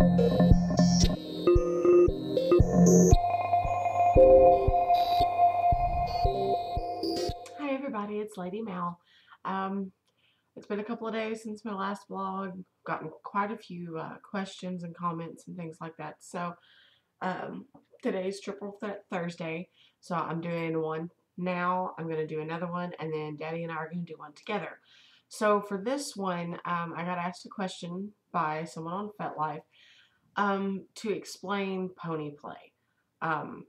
Hi everybody, it's Lady Mal. It's been a couple of days since my last vlog. Gotten quite a few questions and comments and things like that. So um, today's Triple Thursday, so I'm doing one now. I'm going to do another one, and then Daddy and I are going to do one together. So for this one, I got asked a question by someone on FetLife to explain pony play. Um,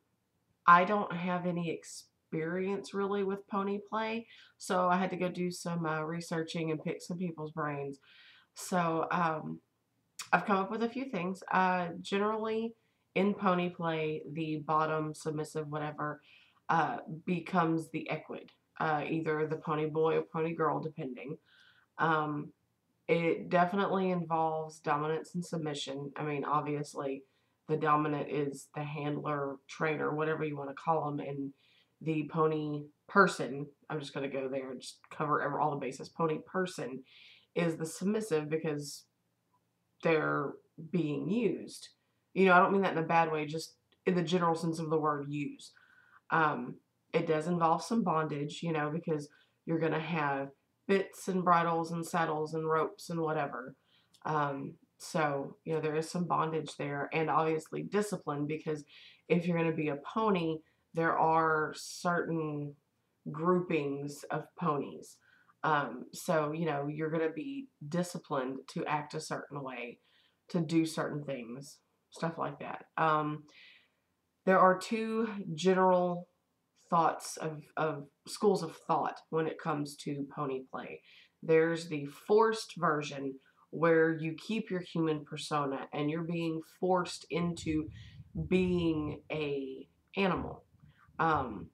I don't have any experience really with pony play, so I had to go do some researching and pick some people's brains. So I've come up with a few things. Generally, in pony play, the bottom submissive, whatever, becomes the equid, either the pony boy or pony girl, depending. Um, it definitely involves dominance and submission. I mean, obviously, the dominant is the handler, trainer, whatever you want to call them, and the pony person, I'm just going to go there and just cover all the bases. Pony person is the submissive because they're being used. You know, I don't mean that in a bad way, just in the general sense of the word use. Um, it does involve some bondage, you know, because you're going to have bits and bridles and saddles and ropes and whatever. So, you know, there is some bondage there, and obviously discipline, because if you're going to be a pony, there are certain groupings of ponies. So, you know, you're going to be disciplined to act a certain way, to do certain things, stuff like that. There are two general thoughts of schools of thought when it comes to pony play. There's the forced version where you keep your human persona and you're being forced into being a animal. Um,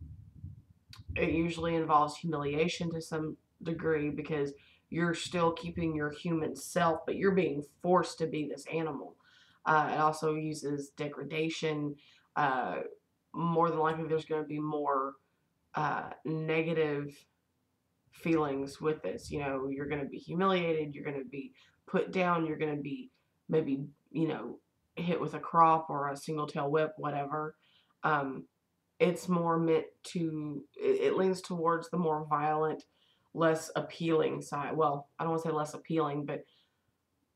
it usually involves humiliation to some degree because you're still keeping your human self, but you're being forced to be this animal. It also uses degradation. Uh, More than likely, there's going to be more negative feelings with this. You know, you're going to be humiliated, you're going to be put down, you're going to be maybe, you know, hit with a crop or a single tail whip, whatever. Um, it's more meant to, it leans towards the more violent, less appealing side. Well, I don't want to say less appealing, but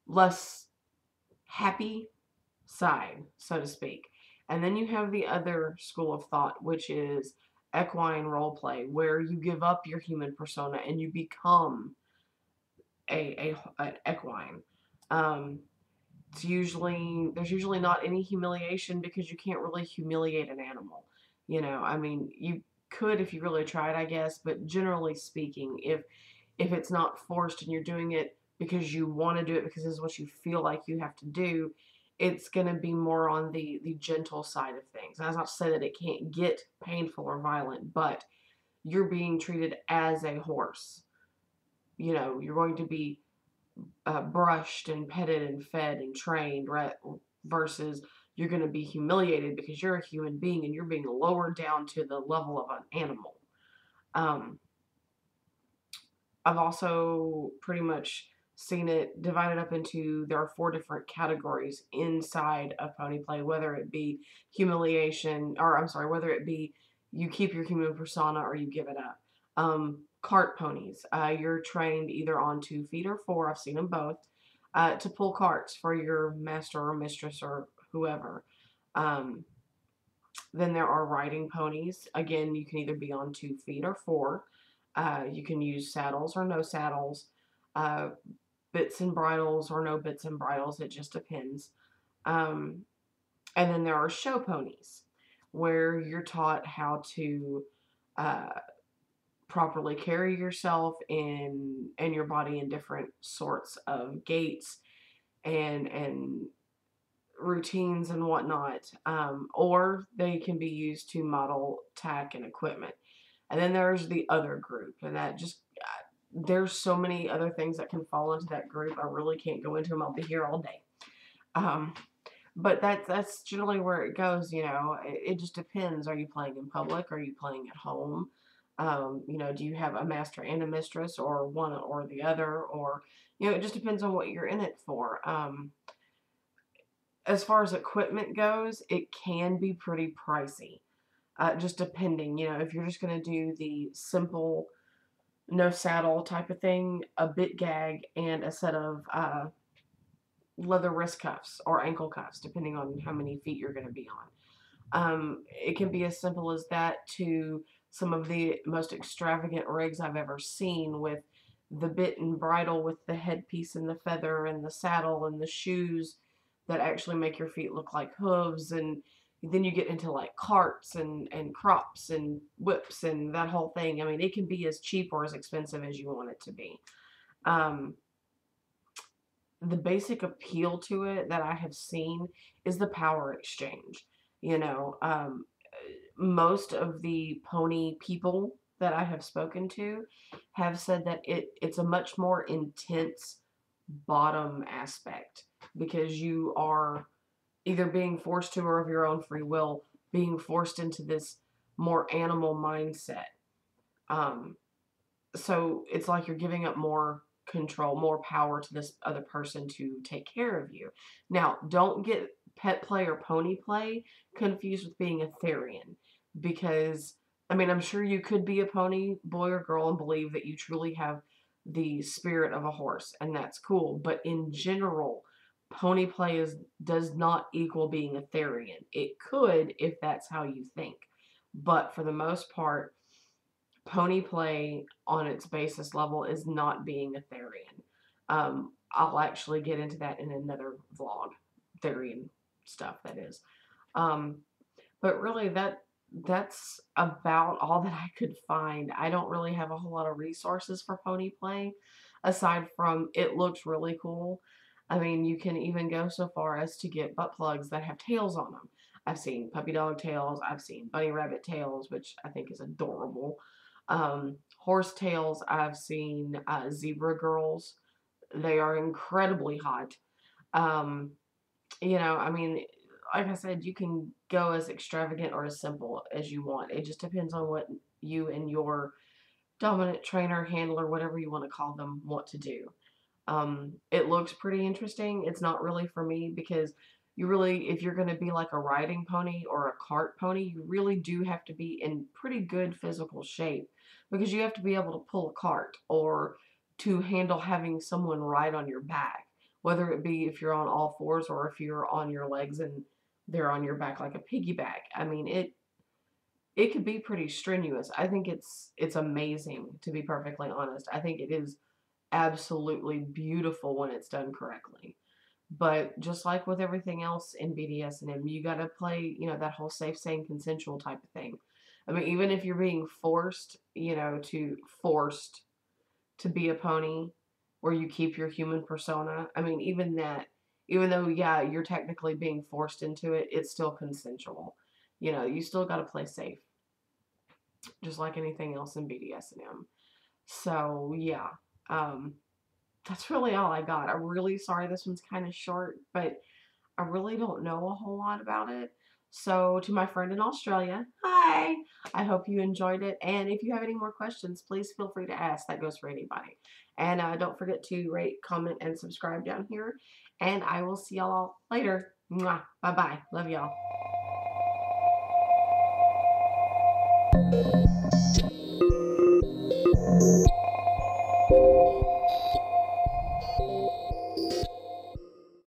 less happy side, so to speak. And then you have the other school of thought, which is equine role play, where you give up your human persona and you become an equine. Um, there's usually not any humiliation because you can't really humiliate an animal. You know, I mean, you could if you really tried, I guess, but generally speaking, if it's not forced and you're doing it because you want to do it because this is what you feel like you have to do, it's going to be more on the gentle side of things. That's not to say that it can't get painful or violent, but you're being treated as a horse. You know, you're going to be brushed and petted and fed and trained, right? Versus you're going to be humiliated because you're a human being and you're being lowered down to the level of an animal. Um, I've also pretty much seen it divided up into, there are four different categories inside of pony play, whether it be humiliation, or I'm sorry, whether it be you keep your human persona or you give it up. Cart ponies, you're trained either on 2 feet or four, I've seen them both, to pull carts for your master or mistress or whoever. Um, then there are riding ponies. Again, you can either be on 2 feet or four. You can use saddles or no saddles, uh, bits and bridles or no bits and bridles. It just depends. Um, and then there are show ponies, where you're taught how to uh, properly carry yourself and your body in different sorts of gaits and routines and whatnot, or they can be used to model tack and equipment. And then there's the other group, and that just there's so many other things that can fall into that group. I really can't go into them. I'll be here all day. Um, but that's generally where it goes. You know, it just depends. Are you playing in public? Are you playing at home? You know, do you have a master and a mistress, or one or the other, or you know, it just depends on what you're in it for. as far as equipment goes, it can be pretty pricey. Just depending, if you're just going to do the simple no saddle type of thing, a bit gag, and a set of leather wrist cuffs or ankle cuffs, depending on how many feet you're going to be on. It can be as simple as that to some of the most extravagant rigs I've ever seen, with the bit and bridle with the headpiece and the feather and the saddle and the shoes that actually make your feet look like hooves. And then you get into like carts and crops and whips and that whole thing. I mean, it can be as cheap or as expensive as you want it to be. Um, the basic appeal to it that I have seen is the power exchange. You know, most of the pony people that I have spoken to have said that it's a much more intense bottom aspect, because you are either being forced to, or of your own free will, being forced into this more animal mindset. Um, so it's like you're giving up more control, more power to this other person to take care of you. Now, don't get pet play or pony play confused with being a Therian, because I mean, I'm sure you could be a pony boy or girl and believe that you truly have the spirit of a horse, and that's cool. But in general, pony play does not equal being a Therian. It could if that's how you think, but for the most part, pony play on its basis level is not being a Therian. I'll actually get into that in another vlog, Therian stuff, that is. Um, but really, that's about all that I could find. I don't really have a whole lot of resources for pony play, aside from it looks really cool. I mean, you can even go so far as to get butt plugs that have tails on them. I've seen puppy dog tails. I've seen bunny rabbit tails, which I think is adorable. Horse tails. I've seen zebra girls. They are incredibly hot. Um, I mean, like I said, you can go as extravagant or as simple as you want. It just depends on what you and your dominant trainer, handler, whatever you want to call them, want to do. It looks pretty interesting. It's not really for me, because you really, if you're going to be like a riding pony or a cart pony, you really do have to be in pretty good physical shape, because you have to be able to pull a cart or to handle having someone ride on your back, whether it be if you're on all fours or if you're on your legs and they're on your back like a piggyback. I mean, it could be pretty strenuous. I think it's amazing, to be perfectly honest. I think it is absolutely beautiful when it's done correctly. But just like with everything else in BDSM, you got to play, that whole safe, sane, consensual type of thing. I mean, even if you're being forced, forced to be a pony, where you keep your human persona. I mean, even that, even though, yeah, you're technically being forced into it, it's still consensual. You still got to play safe, just like anything else in BDSM. So, yeah. Um, that's really all I got. I'm really sorry this one's kind of short, but I really don't know a whole lot about it. So, to my friend in Australia, hi! I hope you enjoyed it. And if you have any more questions, please feel free to ask. That goes for anybody. And don't forget to rate, comment, and subscribe down here. And I will see y'all later. Mwah. Bye-bye. Love y'all.